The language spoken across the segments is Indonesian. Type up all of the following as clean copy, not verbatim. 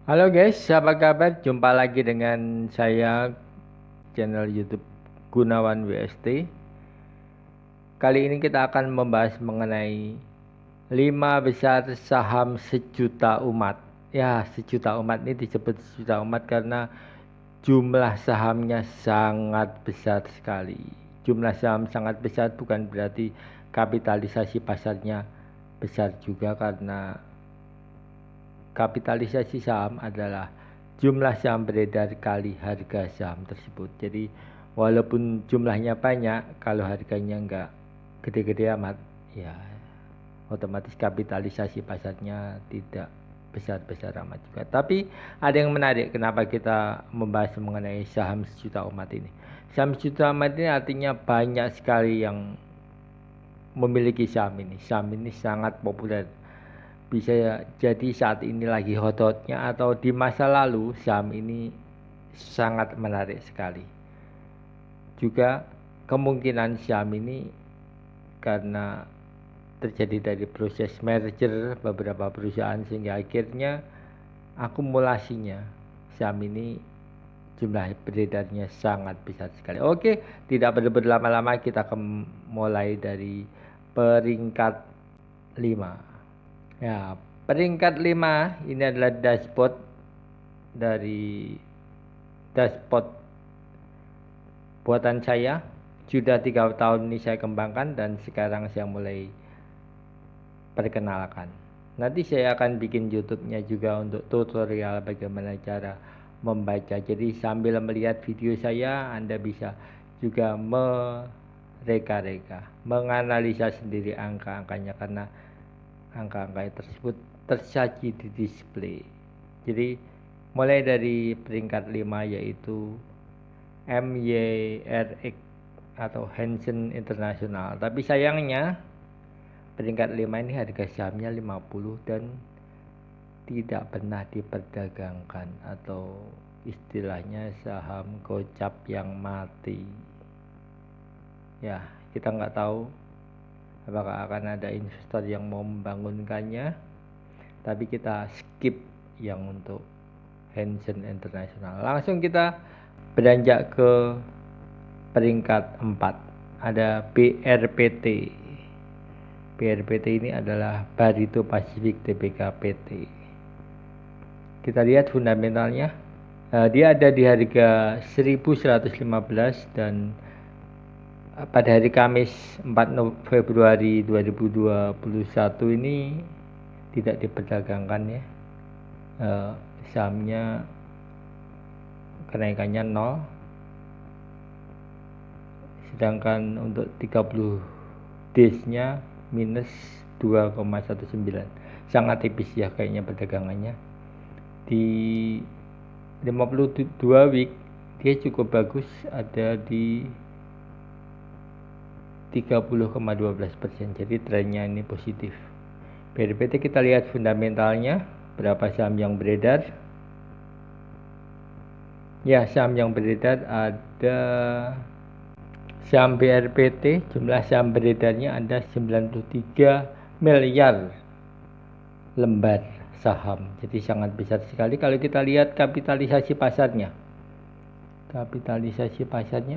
Halo guys, apa kabar? Jumpa lagi dengan saya channel YouTube Gunawan WST. Kali ini kita akan membahas mengenai 5 besar saham sejuta umat. Ya, sejuta umat ini disebut sejuta umat karena jumlah sahamnya sangat besar sekali. Jumlah saham sangat besar bukan berarti kapitalisasi pasarnya besar juga, karena kapitalisasi saham adalah jumlah saham beredar kali harga saham tersebut. Jadi walaupun jumlahnya banyak, kalau harganya nggak gede-gede amat, ya otomatis kapitalisasi pasarnya tidak besar-besar amat juga. Tapi ada yang menarik, kenapa kita membahas mengenai saham sejuta umat ini. Saham sejuta umat ini artinya banyak sekali yang memiliki saham ini. Saham ini sangat populer. Bisa jadi saat ini lagi hot-hotnya atau di masa lalu saham ini sangat menarik sekali. Juga kemungkinan saham ini karena terjadi dari proses merger beberapa perusahaan sehingga akhirnya akumulasinya saham ini jumlah beredarnya sangat besar sekali. Oke, tidak perlu berlama-lama, kita akan mulai dari peringkat 5. Ya, peringkat 5 ini adalah dashboard buatan saya. Sudah 3 tahun ini saya kembangkan dan sekarang saya mulai perkenalkan. Nanti saya akan bikin YouTube-nya juga untuk tutorial bagaimana cara membaca. Jadi sambil melihat video saya, Anda bisa juga mereka-reka, menganalisa sendiri angka-angkanya, karena angka-angka tersebut tersaji di display. Jadi mulai dari peringkat 5 yaitu MYRX atau Hansen International. Tapi sayangnya peringkat 5 ini harga sahamnya 50 dan tidak pernah diperdagangkan, atau istilahnya saham gocap yang mati. Ya, kita nggak tahu apakah akan ada investor yang mau membangunkannya, tapi kita skip yang untuk Hansen International. Langsung kita beranjak ke peringkat 4. Ada BRPT. BRPT ini adalah Barito Pacific Tbk PT. Kita lihat fundamentalnya. Dia ada di harga 1115 dan pada hari Kamis 4 Februari 2021 ini tidak diperdagangkan ya. Sahamnya kenaikannya 0, sedangkan untuk 30 days nya minus 2,19, sangat tipis ya kayaknya perdagangannya. Di 52 week dia cukup bagus, ada di 30,12%, jadi trennya ini positif. BRPT kita lihat fundamentalnya, berapa saham yang beredar. Ya, saham yang beredar ada saham BRPT, jumlah saham beredarnya ada 93 miliar lembar saham, jadi sangat besar sekali. Kalau kita lihat kapitalisasi pasarnya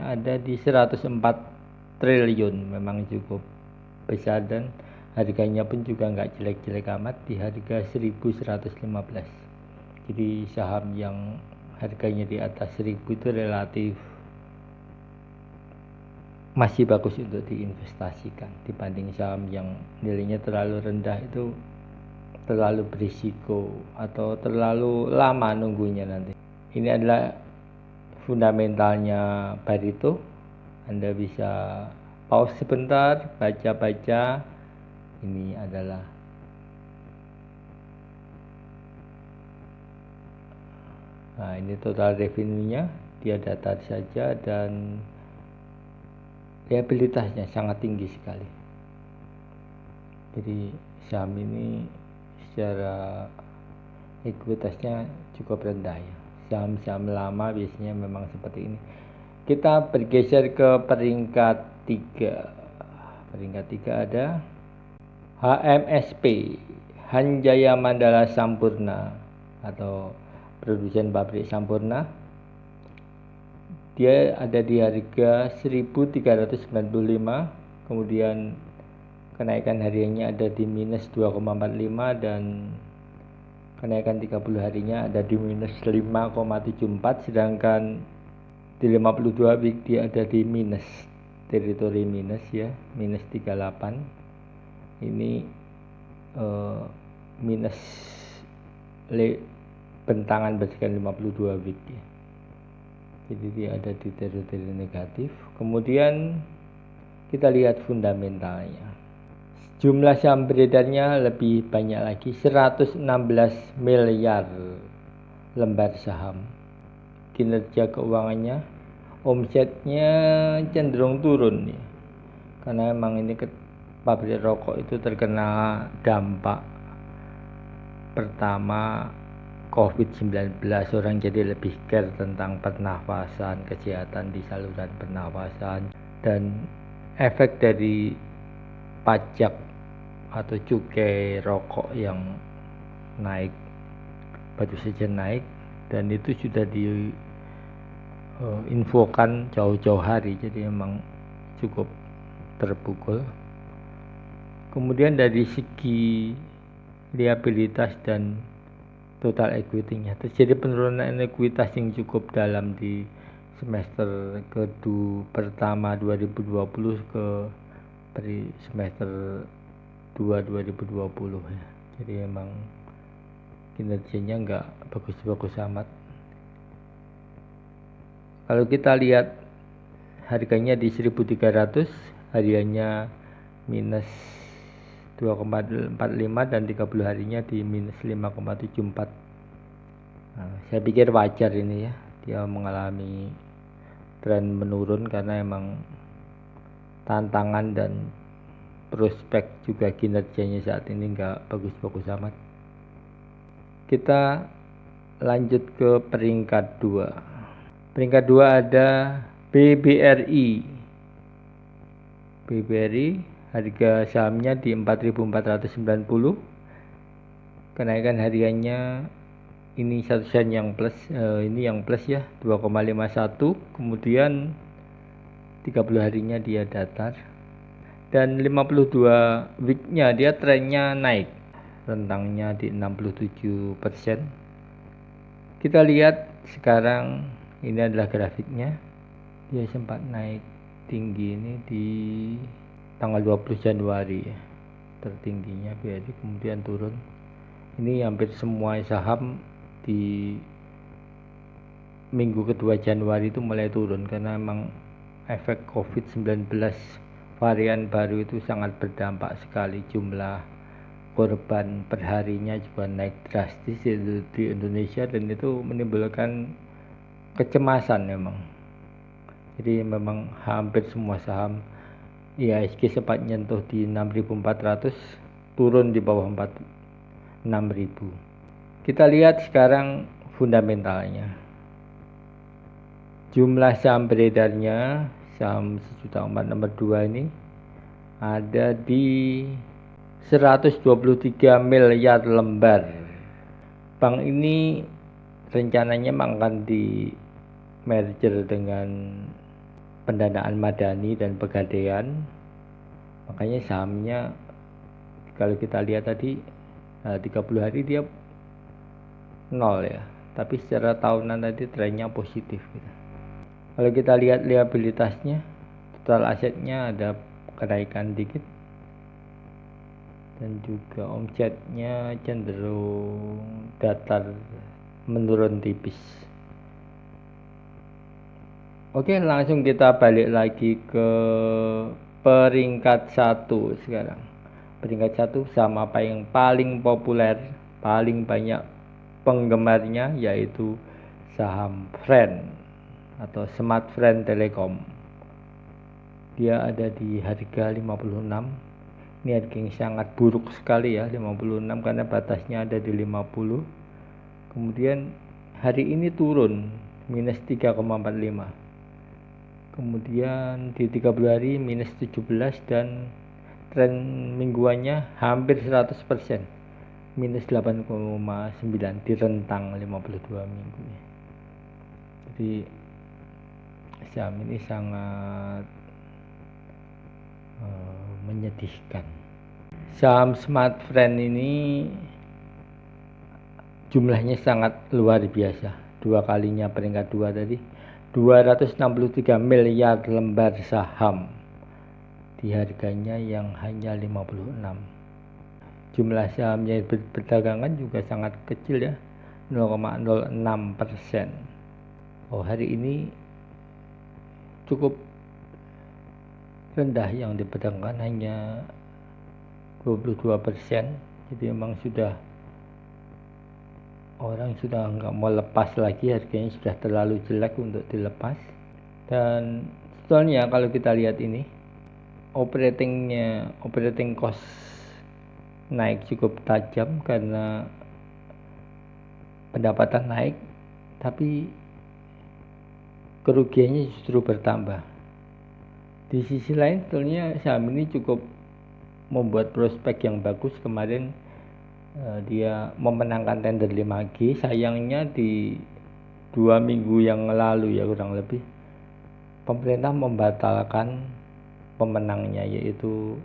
ada di 104 triliun, memang cukup besar, dan harganya pun juga nggak jelek-jelek amat, di harga 1115. Jadi saham yang harganya di atas 1000 itu relatif masih bagus untuk diinvestasikan dibanding saham yang nilainya terlalu rendah, itu terlalu berisiko atau terlalu lama nunggunya nanti. Ini adalah fundamentalnya Barito. Anda bisa pause sebentar, baca-baca. Ini adalah ini total revenue-nya, dia datar saja, dan liabilitasnya sangat tinggi sekali. Jadi saham ini secara ekuitasnya cukup rendah ya. Saham-saham lama biasanya memang seperti ini. Kita bergeser ke peringkat 3. Peringkat 3 ada HMSP, Hanjaya Mandala Sampurna, atau produsen pabrik Sampurna. Dia ada di harga 1.395, kemudian kenaikan hariannya ada di minus 2,45 dan kenaikan 30 harinya ada di minus 5,74, sedangkan di 52 week dia ada di minus, teritori minus ya, minus 38. Ini minus bentangan berdasarkan 52 week ya. Jadi dia ada di teritori negatif. Kemudian kita lihat fundamentalnya. Jumlah saham beredarnya lebih banyak lagi, 116 miliar lembar saham. Kinerja keuangannya, omsetnya cenderung turun ya. Karena memang ini pabrik rokok itu terkena dampak pertama COVID-19, orang jadi lebih care tentang pernafasan, kesehatan di saluran pernafasan, dan efek dari pajak atau cukai rokok yang naik, baru saja naik, dan itu sudah diinfokan jauh-jauh hari, jadi memang cukup terpukul. Kemudian dari segi liabilitas dan total equity-nya terjadi penurunan ekuitas yang cukup dalam di semester pertama 2020 ke semester 2 2020 ya. Jadi emang kinerjanya nggak bagus-bagus amat. Kalau kita lihat harganya di 1.300, hariannya minus 2,45 dan 30 harinya di minus 5,74. Saya pikir wajar ini ya, dia mengalami tren menurun karena emang tantangan dan prospek juga kinerjanya saat ini nggak bagus-bagus amat. Kita lanjut ke peringkat 2. Peringkat 2 ada BBRI. BBRI harga sahamnya di 4.490. Kenaikan hariannya ini 1 sen yang plus, ini yang plus ya, 2,51. Kemudian 30 harinya dia datar. Dan 52 weeknya dia trennya naik, rentangnya di 67%. Kita lihat sekarang, ini adalah grafiknya. Dia sempat naik tinggi ini di tanggal 20 Januari ya, tertingginya BRI, kemudian turun. Ini hampir semua saham di minggu kedua Januari itu mulai turun karena memang efek COVID-19 varian baru itu sangat berdampak sekali. Jumlah korban perharinya juga naik drastis di Indonesia, dan itu menimbulkan kecemasan memang. Jadi memang hampir semua saham IHSG sempat nyentuh di 6.400, turun di bawah 6.000. Kita lihat sekarang fundamentalnya. Jumlah saham beredarnya, saham sejuta umat nomor 2 ini ada di 123 miliar lembar. Bank ini rencananya akan di merger dengan pendanaan madani dan pegadaian. Makanya sahamnya kalau kita lihat tadi 30 hari dia 0 ya, tapi secara tahunan tadi trennya positif gitu. Kalau kita lihat liabilitasnya, total asetnya ada kenaikan dikit, dan juga omsetnya cenderung datar, menurun tipis. Oke, langsung kita balik lagi ke peringkat 1 sekarang. Peringkat 1 saham apa yang paling populer, paling banyak penggemarnya, yaitu saham Friend atau Smart Friend Telekom. Dia ada di harga 56. Ini harga yang sangat buruk sekali ya, 56, karena batasnya ada di 50. Kemudian hari ini turun minus 3,45. Kemudian di 30 hari minus 17, dan tren mingguannya hampir 100%. minus 8,9 di rentang 52 minggu ya. Jadi saham ini sangat menyedihkan. Saham Smartfren ini jumlahnya sangat luar biasa, 2 kalinya peringkat 2 tadi, 263 miliar lembar saham di harganya yang hanya 56. Jumlah sahamnya berdagangan juga sangat kecil ya, 0,06%. Oh, hari ini cukup rendah, yang diperdagangkan hanya 22%. Jadi memang orang sudah nggak mau lepas lagi, harganya sudah terlalu jelek untuk dilepas. Dan sebetulnya kalau kita lihat ini, operating cost naik cukup tajam karena pendapatan naik, tapi kerugiannya justru bertambah. Di sisi lain sebetulnya saham ini cukup membuat prospek yang bagus. Kemarin dia memenangkan tender 5G, sayangnya di 2 minggu yang lalu ya kurang lebih, pemerintah membatalkan pemenangnya, yaitu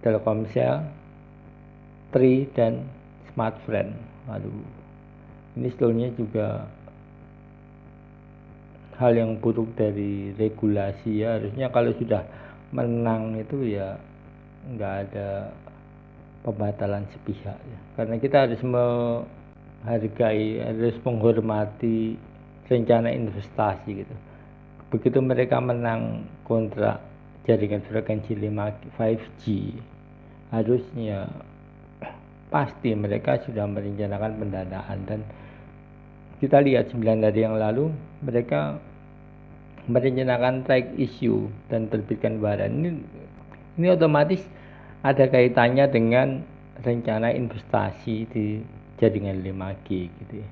Telkomsel, Tri, dan Smartfren. Aduh, ini sebetulnya juga hal yang buruk dari regulasi ya. Harusnya kalau sudah menang itu ya nggak ada pembatalan sepihak ya. Karena kita harus menghargai, harus menghormati rencana investasi gitu. Begitu mereka menang kontrak jaringan frekuensi 5G, harusnya pasti mereka sudah merencanakan pendanaan. Dan kita lihat 9 hari yang lalu mereka merencanakan track issue dan terbitkan barang. Ini otomatis ada kaitannya dengan rencana investasi di jaringan 5G gitu ya.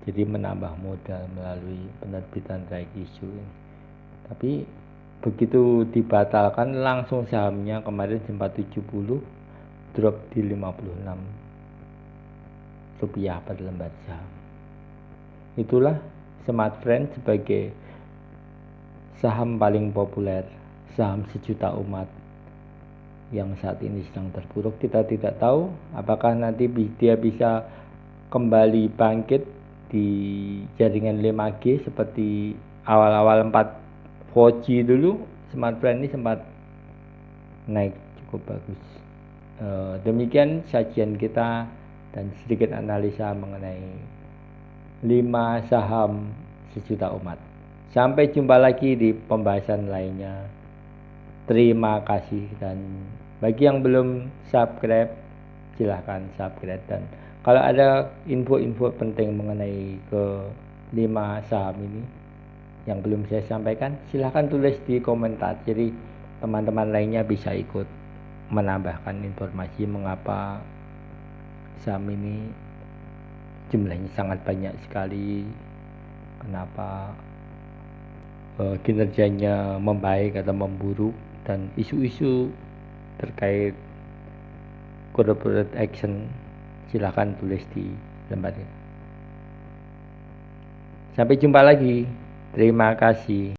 Jadi menambah modal melalui penerbitan track issue ini. Tapi begitu dibatalkan, langsung sahamnya kemarin sempat 70 drop di 56 rupiah per lembar saham. Itulah Smartfren sebagai saham paling populer, saham sejuta umat yang saat ini sedang terpuruk. Kita tidak tahu apakah nanti dia bisa kembali bangkit di jaringan 5G seperti awal-awal 4G dulu. Smartfren ini sempat naik cukup bagus. Demikian sajian kita dan sedikit analisa mengenai 5 saham sejuta umat. Sampai jumpa lagi di pembahasan lainnya. Terima kasih, dan bagi yang belum subscribe silahkan subscribe, dan kalau ada info-info penting mengenai ke 5 saham ini yang belum saya sampaikan, silahkan tulis di komentar. Jadi teman-teman lainnya bisa ikut menambahkan informasi mengapa saham ini jumlahnya sangat banyak sekali, kenapa kinerjanya membaik atau memburuk, dan isu-isu terkait corporate action silahkan tulis di lembarnya. Sampai jumpa lagi. Terima kasih.